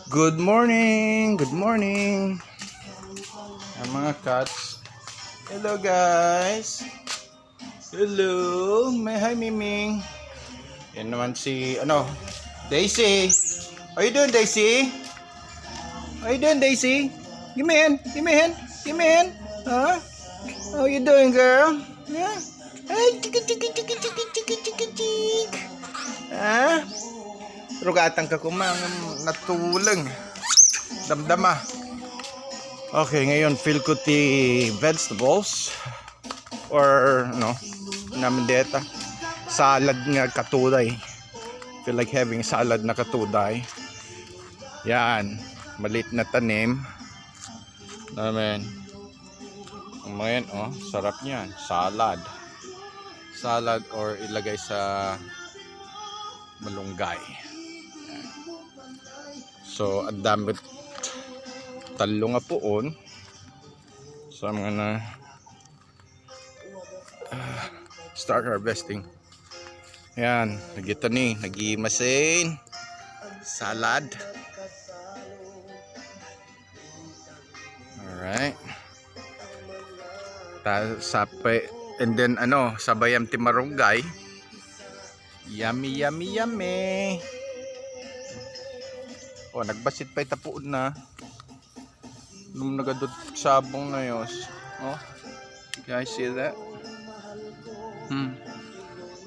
Good morning! Good morning! Ang mga cats. Hello guys! Hello! May hi Miming! Yan naman si, Daisy! How you doing Daisy? How you doing Daisy? Give me hand! Give me hand! Give me hand! Huh? How you doing girl? Huh? Ay, chiki chiki chiki chiki chiki chiki chik! Ha? Rugatan ka kumang natulang. Damdama. Okay, ngayon feel ko ti vegetables or namindeta. Salad nga katuday. Feel like having salad na katuday. Yan, maliit na tanim. Naman. Ngayon, sarap niyan. Salad. Salad or ilagay sa malunggay. So, ang dami talo nga poon. So, I'm gonna start harvesting. Yan, nagita ni, nagimasin. Salad. Alright. Sape, and then sabayam ti marunggay. Yummy, yummy, yummy. Nagbasit pa itapuon na. Nung nagadot sabong na yos. You guys see that?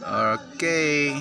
Okay.